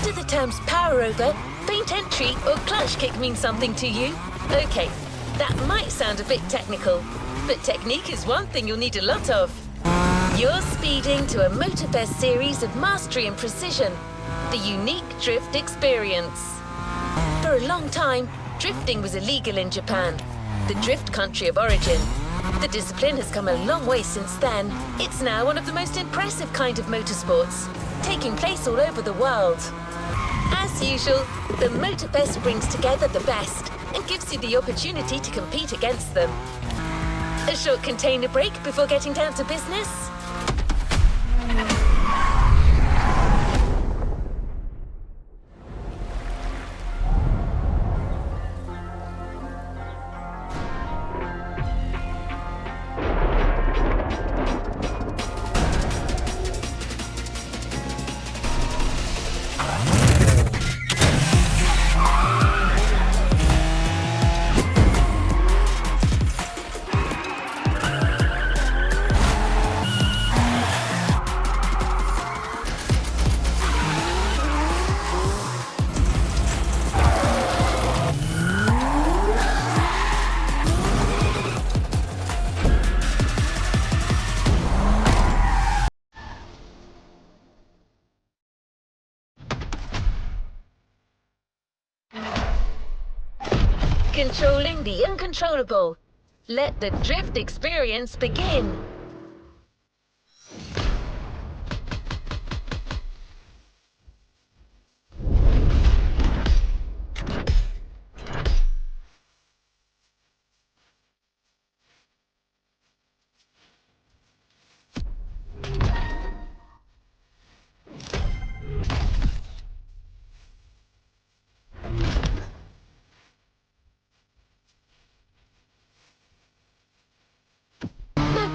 Do the terms power over, faint entry, or clutch kick mean something to you? Okay, that might sound a bit technical, but technique is one thing you'll need a lot of. You're speeding to a Motorfest series of mastery and precision, the unique drift experience. For a long time, drifting was illegal in Japan, the drift country of origin. The discipline has come a long way since then. It's now one of the most impressive kind of motorsports, taking place all over the world. As usual, the Motorfest brings together the best and gives you the opportunity to compete against them. A short container break before getting down to business? Controlling the uncontrollable. Let the drift experience begin.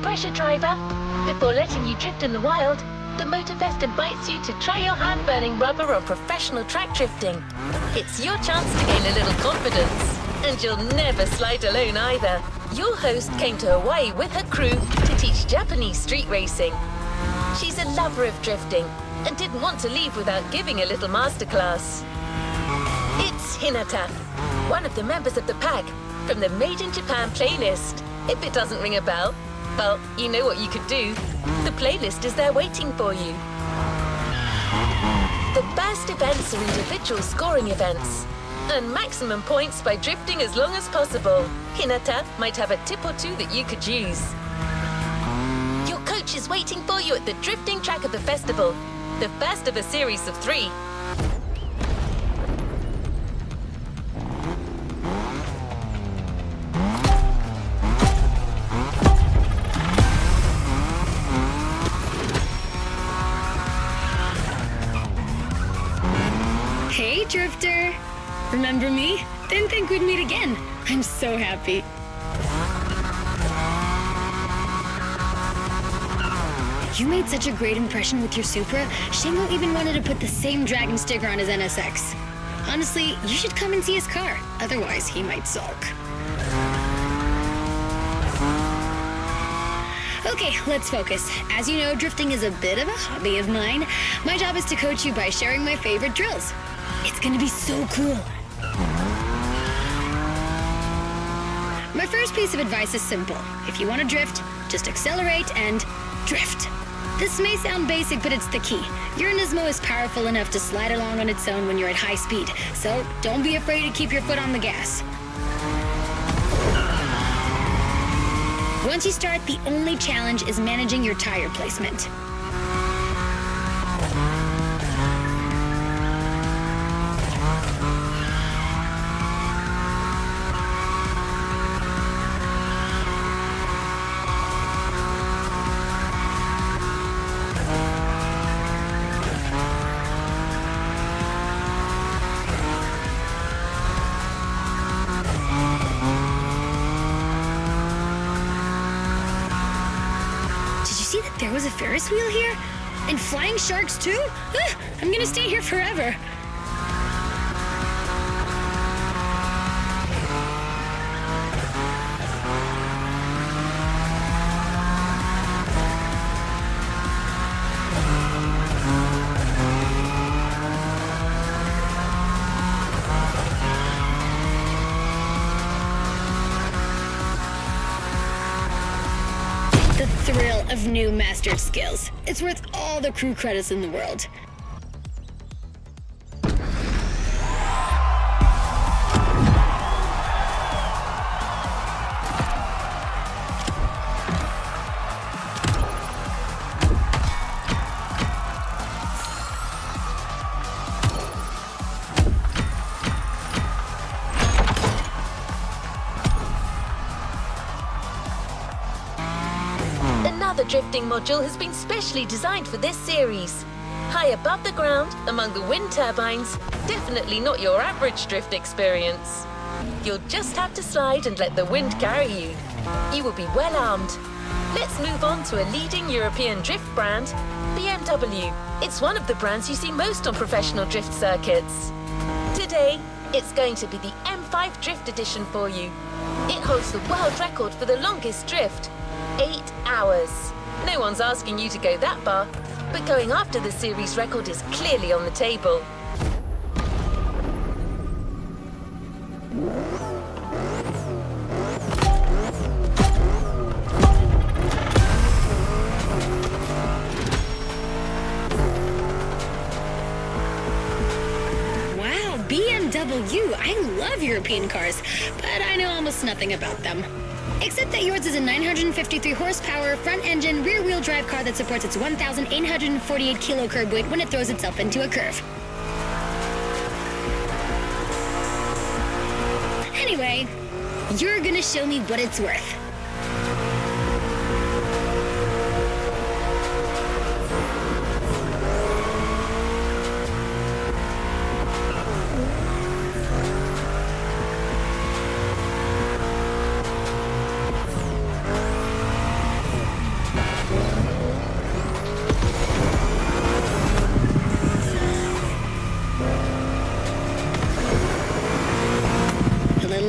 Pressure driver. Before letting you drift in the wild, the Motorfest invites you to try your hand-burning rubber on professional track drifting. It's your chance to gain a little confidence, and you'll never slide alone either. Your host came to Hawaii with her crew to teach Japanese street racing. She's a lover of drifting and didn't want to leave without giving a little masterclass. It's Hinata, one of the members of the pack from the Made in Japan playlist. If it doesn't ring a bell, well, you know what you could do. The playlist is there waiting for you. The best events are individual scoring events. Earn maximum points by drifting as long as possible. Hinata might have a tip or two that you could use. Your coach is waiting for you at the drifting track of the festival, the first of a series of 3. Hey, Drifter! Remember me? Didn't think we'd meet again. I'm so happy. You made such a great impression with your Supra, Shingo even wanted to put the same Dragon sticker on his NSX. Honestly, you should come and see his car. Otherwise, he might sulk. Okay, let's focus. As you know, drifting is a bit of a hobby of mine. My job is to coach you by sharing my favorite drills. It's gonna be so cool. My first piece of advice is simple. If you want to drift, just accelerate and drift. This may sound basic, but it's the key. Your Nismo is powerful enough to slide along on its own when you're at high speed, so don't be afraid to keep your foot on the gas. Once you start, the only challenge is managing your tire placement. There was a Ferris wheel here? And flying sharks too? I'm gonna stay here forever. of new mastered skills. It's worth all the crew credits in the world. Another drifting module has been specially designed for this series. High above the ground, among the wind turbines, definitely not your average drift experience. You'll just have to slide and let the wind carry you. You will be well armed. Let's move on to a leading European drift brand, BMW. It's one of the brands you see most on professional drift circuits. Today, it's going to be the M5 Drift Edition for you. It holds the world record for the longest drift. 8 hours. No one's asking you to go that far, but going after the series record is clearly on the table. Wow, BMW! I love European cars, but I know almost nothing about them. Except that yours is a 953 horsepower, front-engine, rear-wheel drive car that supports its 1,848 kilo curb weight when it throws itself into a curve. Anyway, you're gonna show me what it's worth.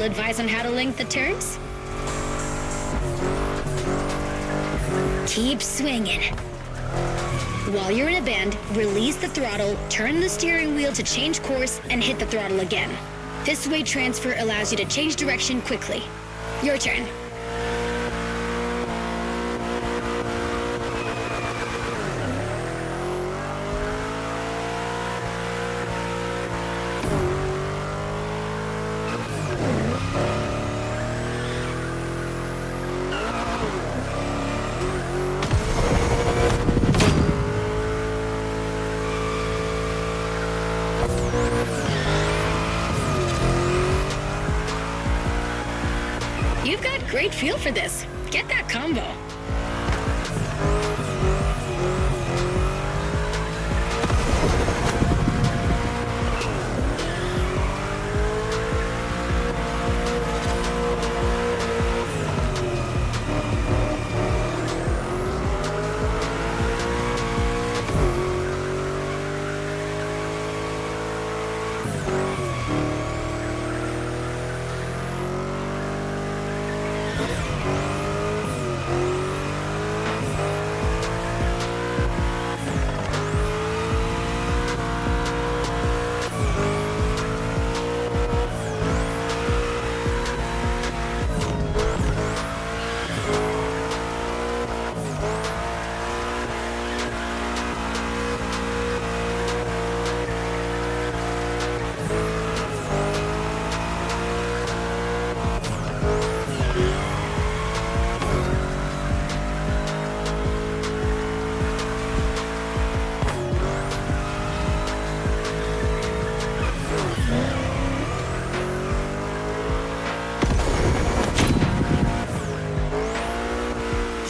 Advice on how to link the turns? Keep swinging. While you're in a bend, release the throttle, turn the steering wheel to change course, and hit the throttle again. This weight transfer allows you to change direction quickly. Your turn. You've got great feel for this. Get that combo.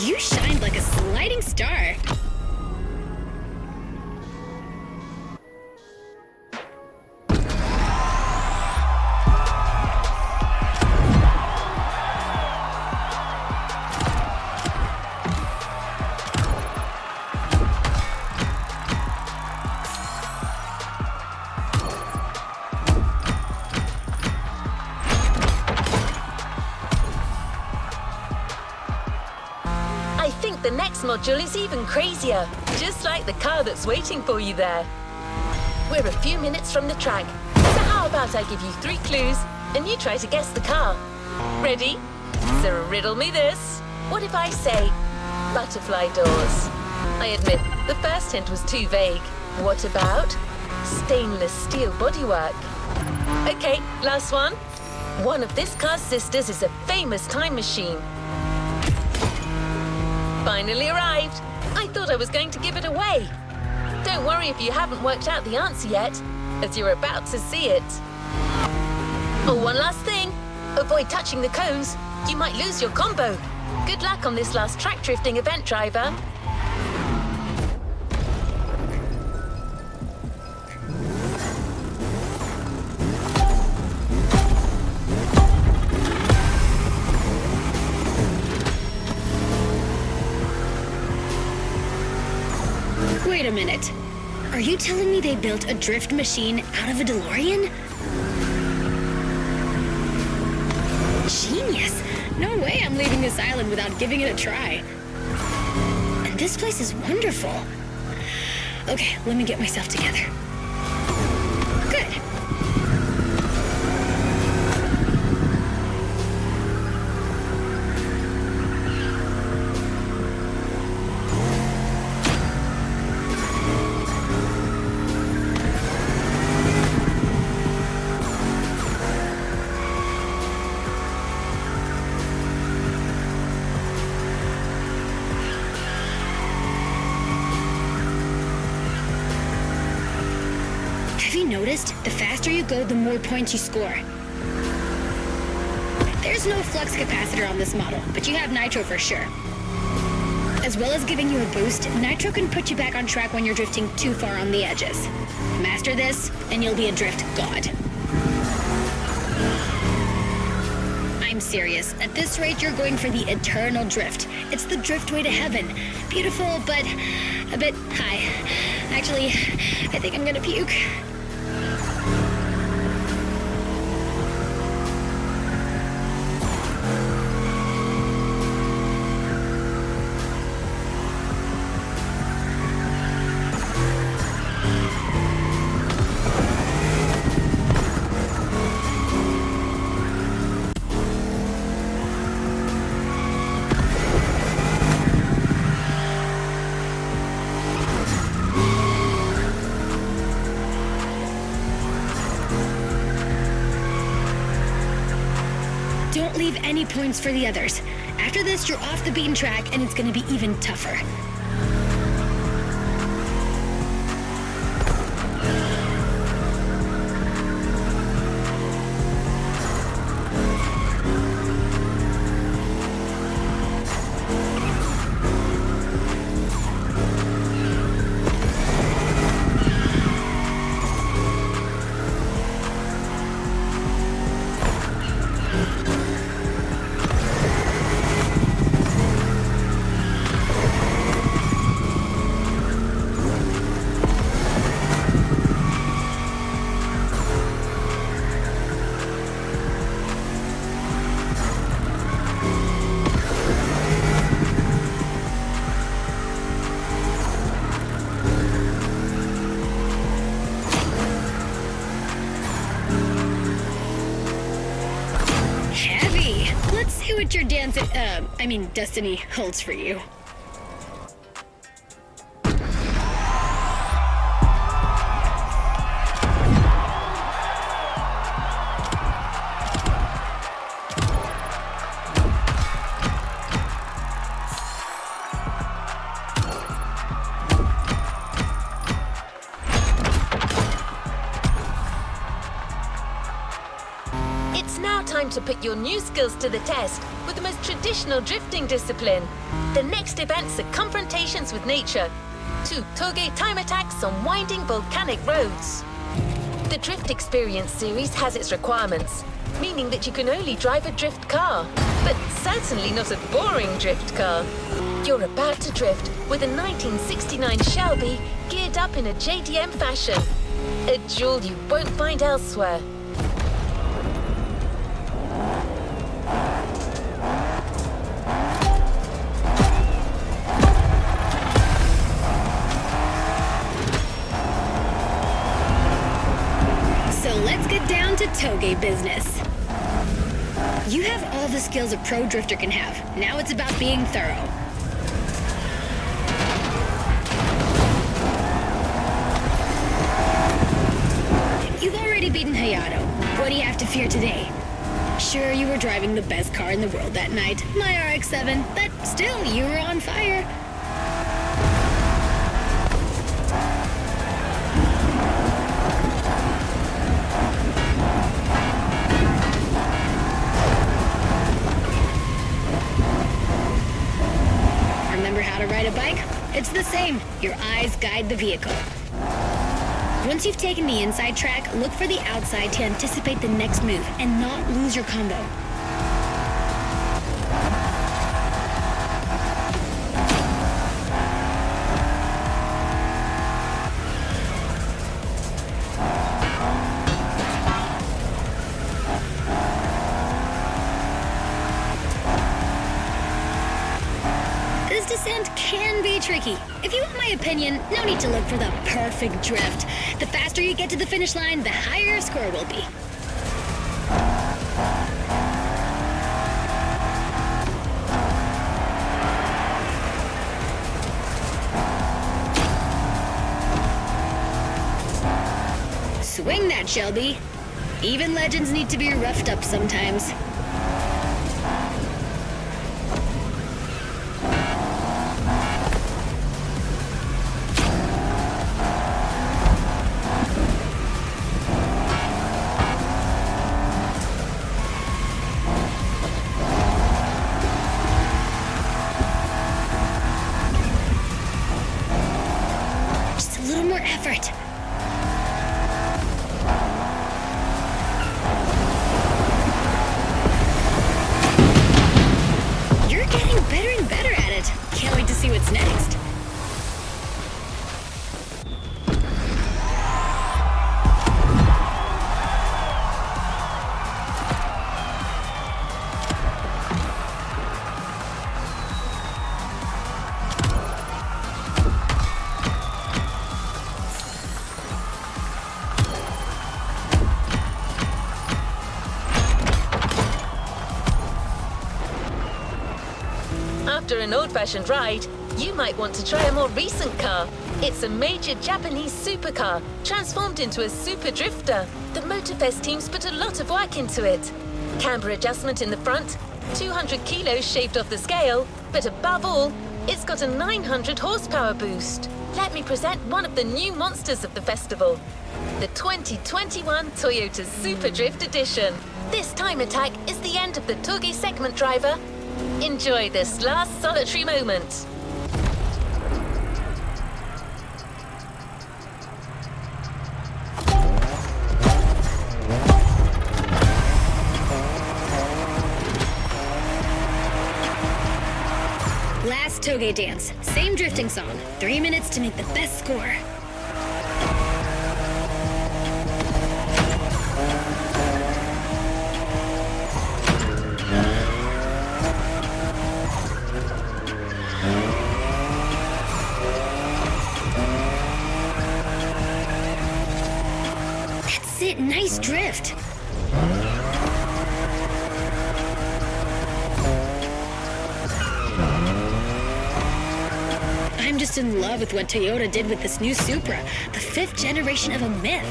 You shined like a sliding star. The next module is even crazier, just like the car that's waiting for you there. We're a few minutes from the track, so how about I give you 3 clues and you try to guess the car? Ready? So riddle me this. What if I say butterfly doors. I admit, the first hint was too vague. What about stainless steel bodywork? Okay, last one. One of this car's sisters is a famous time machine. Finally arrived. I thought I was going to give it away. Don't worry if you haven't worked out the answer yet, as you're about to see it. Oh, one last thing. Avoid touching the cones. You might lose your combo. Good luck on this last track drifting event, driver. Wait a minute. Are you telling me they built a drift machine out of a DeLorean? Genius! No way I'm leaving this island without giving it a try. And this place is wonderful. Okay, let me get myself together. Good. Noticed, the faster you go, the more points you score. There's no flux capacitor on this model, but you have nitro for sure. As well as giving you a boost, nitro can put you back on track when you're drifting too far on the edges. Master this, and you'll be a drift god. I'm serious. At this rate, you're going for the eternal drift. It's the drift way to heaven. Beautiful, but a bit high. Actually, I think I'm gonna puke. Don't leave any points for the others. After this, you're off the beaten track, and it's gonna be even tougher. What your destiny holds for you. It's now time to put your new skills to the test with the most traditional drifting discipline. The next events are confrontations with nature. 2 toge time attacks on winding volcanic roads. The Drift Experience series has its requirements, meaning that you can only drive a drift car, but certainly not a boring drift car. You're about to drift with a 1969 Shelby geared up in a JDM fashion. A jewel you won't find elsewhere. Let's get down to toge business. You have all the skills a pro drifter can have. Now it's about being thorough. have to fear today. Sure, you were driving the best car in the world that night, my RX-7, but still, you were on fire. Remember how to ride a bike? It's the same. Your eyes guide the vehicle. Once you've taken the inside track, look for the outside to anticipate the next move and not lose your combo. This descent can be tricky. If you want my opinion, no need to look for the perfect drift. The faster you get to the finish line, the higher your score will be. Swing that, Shelby. Even legends need to be roughed up sometimes. Effort. You're getting better and better at it. Can't wait to see what's next. After an old-fashioned ride, you might want to try a more recent car. It's a major Japanese supercar, transformed into a super drifter. The Motorfest team's put a lot of work into it. Camber adjustment in the front, 200 kilos shaved off the scale, but above all, it's got a 900 horsepower boost. Let me present one of the new monsters of the festival, the 2021 Toyota Super Drift Edition. This time attack is the end of the Toge segment driver. Enjoy this last solitary moment. Last Toge dance. Same drifting song. 3 minutes to make the best score. That's it. Nice drift. I'm just in love with what Toyota did with this new Supra, the 5th generation of a myth.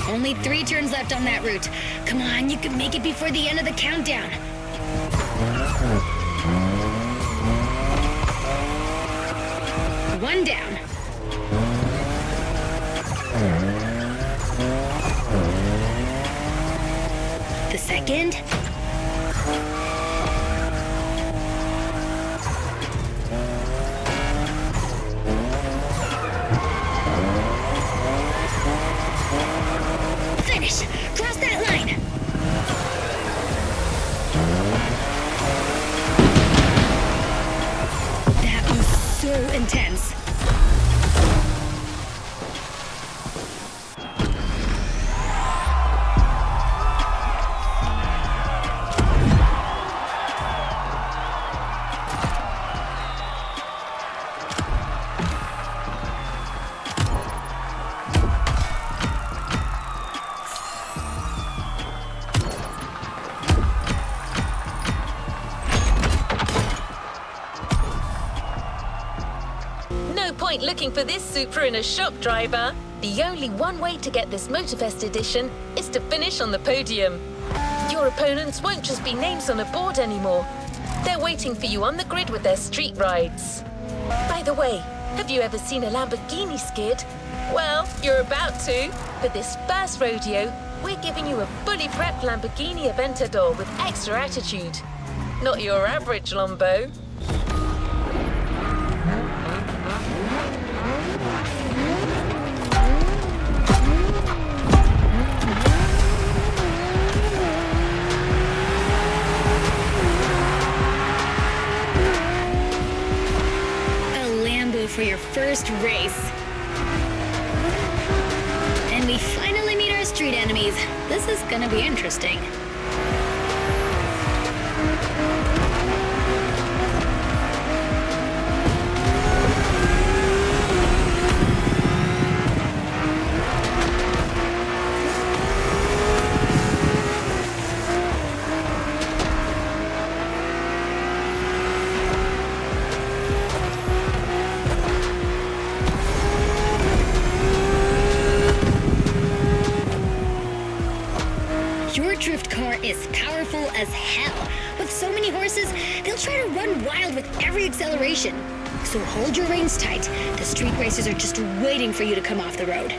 Only 3 turns left on that route. Come on, you can make it before the end of the countdown. One down. The second. Finish! Cross that line! That was so intense. point looking for this Supra in a shock driver. The only one way to get this Motorfest edition is to finish on the podium. Your opponents won't just be names on a board anymore. They're waiting for you on the grid with their street rides. By the way, have you ever seen a Lamborghini skid? Well, you're about to. For this first rodeo, we're giving you a fully prepped Lamborghini Aventador with extra attitude. Not your average Lambo. For your first race. And we finally meet our street enemies. This is gonna be interesting. Drift car is powerful as hell. With so many horses, they'll try to run wild with every acceleration. So hold your reins tight. The street racers are just waiting for you to come off the road.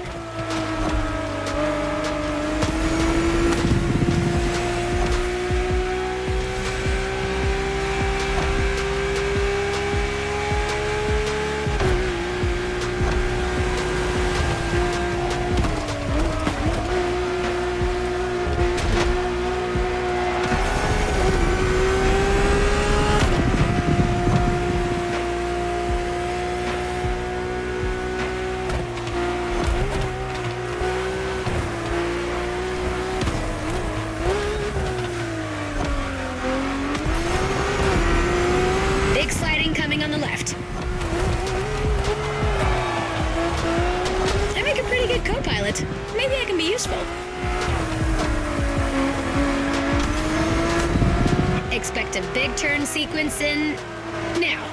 On the left. I make a pretty good co-pilot. Maybe I can be useful. Expect a big turn sequence in now.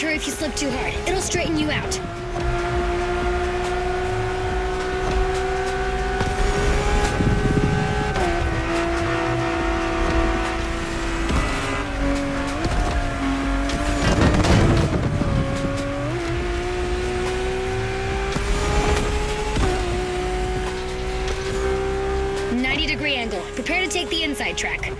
If you slip too hard, it'll straighten you out. '90-degree angle. Prepare to take the inside track.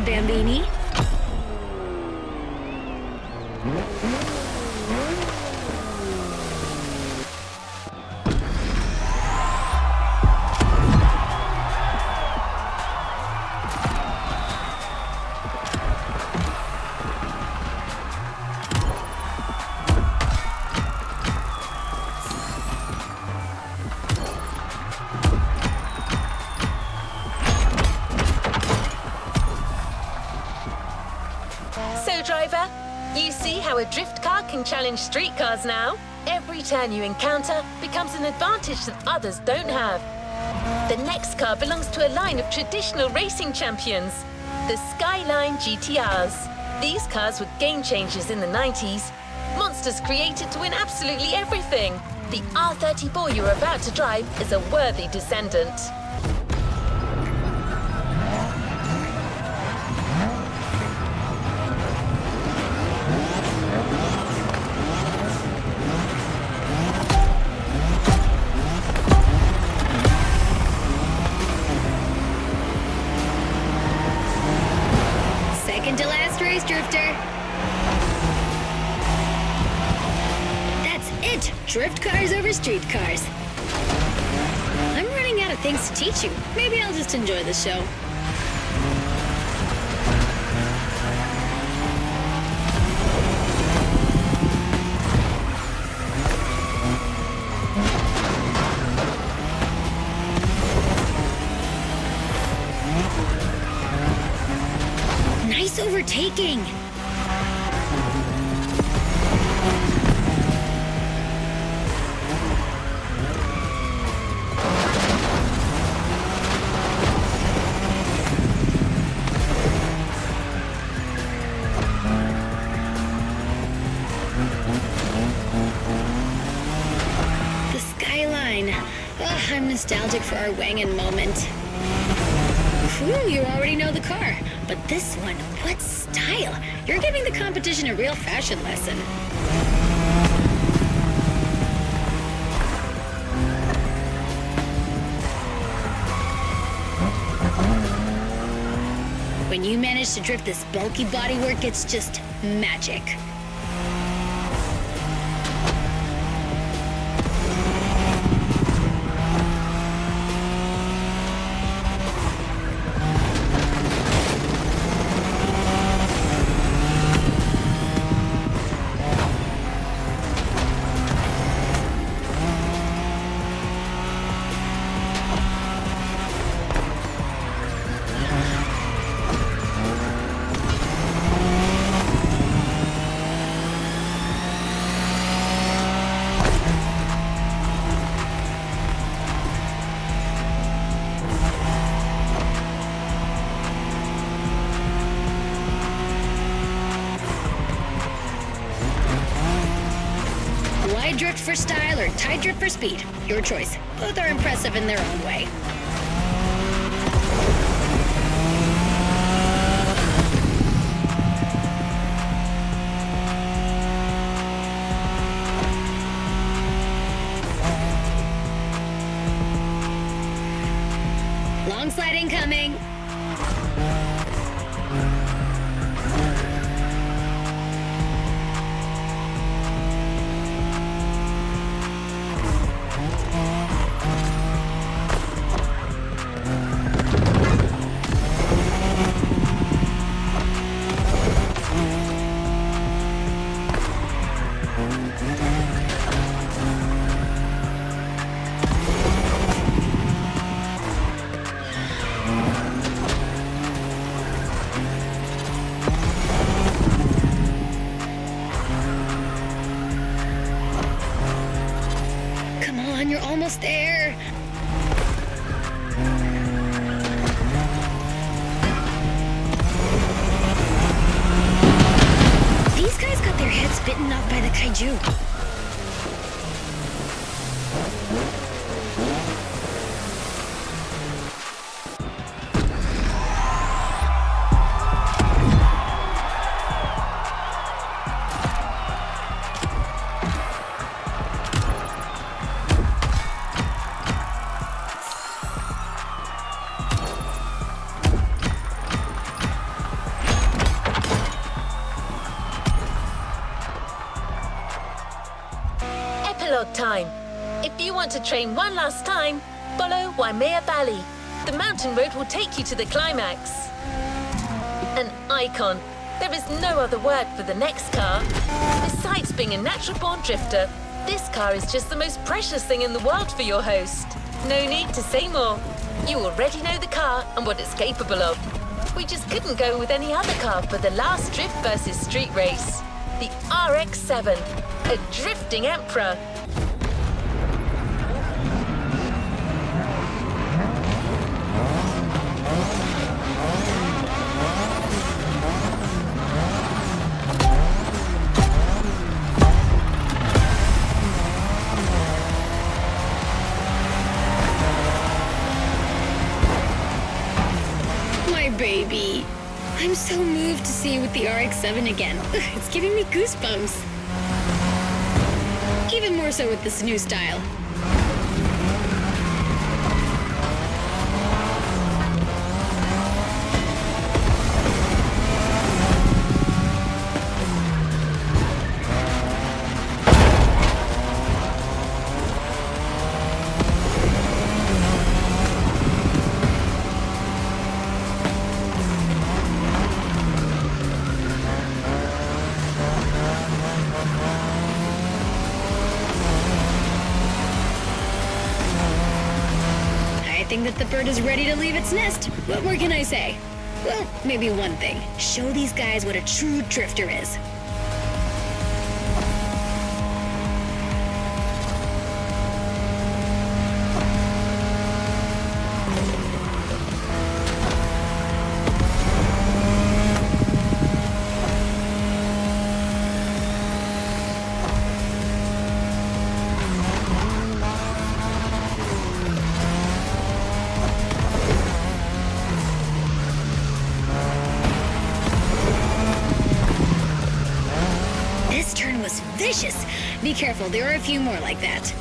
Bambini. driver? You see how a drift car can challenge street cars now? Every turn you encounter becomes an advantage that others don't have. The next car belongs to a line of traditional racing champions, the Skyline GTRs. These cars were game changers in the 90s. Monsters created to win absolutely everything. The R34 you're about to drive is a worthy descendant. Second to last race, Drifter. That's it! Drift cars over street cars. I'm running out of things to teach you. Maybe I'll just enjoy the show. Nice overtaking! The skyline. Oh, I'm nostalgic for our Wangan moment. Whew, you already know the car. But this one, what style! You're giving the competition a real fashion lesson. When you manage to drift this bulky bodywork, it's just magic. Wide drift for style or tight drift for speed. Your choice. Both are impressive in their own way. Long slide incoming. You're almost there. These guys got their heads bitten off by the kaiju. Time. If you want to train one last time, follow Waimea Valley. The mountain road will take you to the climax. An icon. There is no other word for the next car. Besides being a natural-born drifter, this car is just the most precious thing in the world for your host. No need to say more. You already know the car and what it's capable of. We just couldn't go with any other car for the last drift versus street race. The RX-7, a drifting emperor. Baby. I'm so moved to see you with the RX-7 again. It's giving me goosebumps. Even more so with this new style. I think that the bird is ready to leave its nest. What more can I say? Well, maybe one thing. Show these guys what a true drifter is. Vicious. Be careful, there are a few more like that.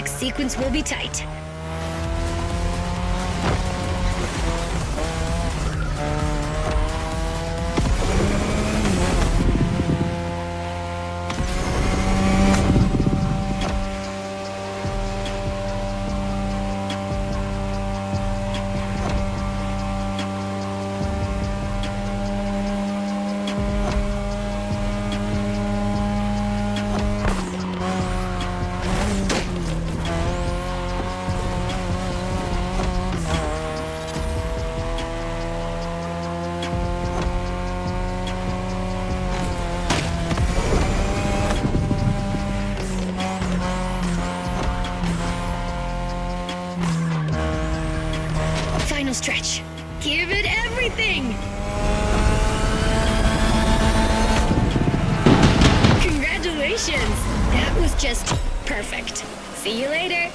Sequence will be tight. Stretch. Give it everything! Congratulations! That was just perfect. See you later.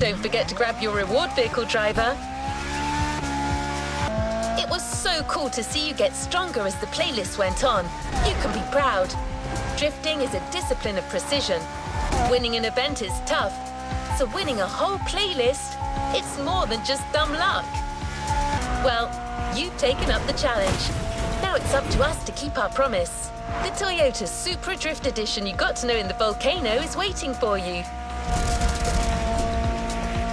Don't forget to grab your reward vehicle, driver. It was so cool to see you get stronger as the playlist went on. You can be proud. Drifting is a discipline of precision. Winning an event is tough, so winning a whole playlist, it's more than just dumb luck. Well, you've taken up the challenge. Now it's up to us to keep our promise. The Toyota Supra Drift Edition you got to know in the volcano is waiting for you.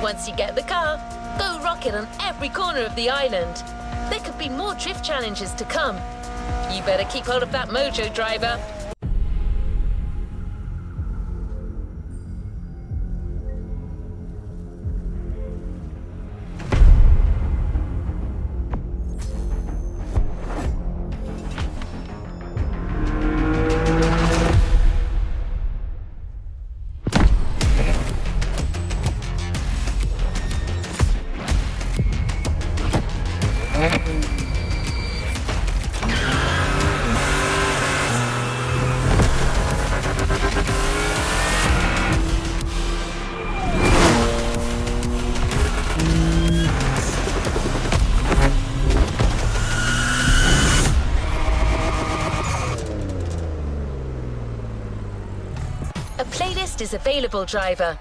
Once you get the car, go rock it on every corner of the island. There could be more drift challenges to come. You better keep hold of that mojo, driver. A playlist is available, driver.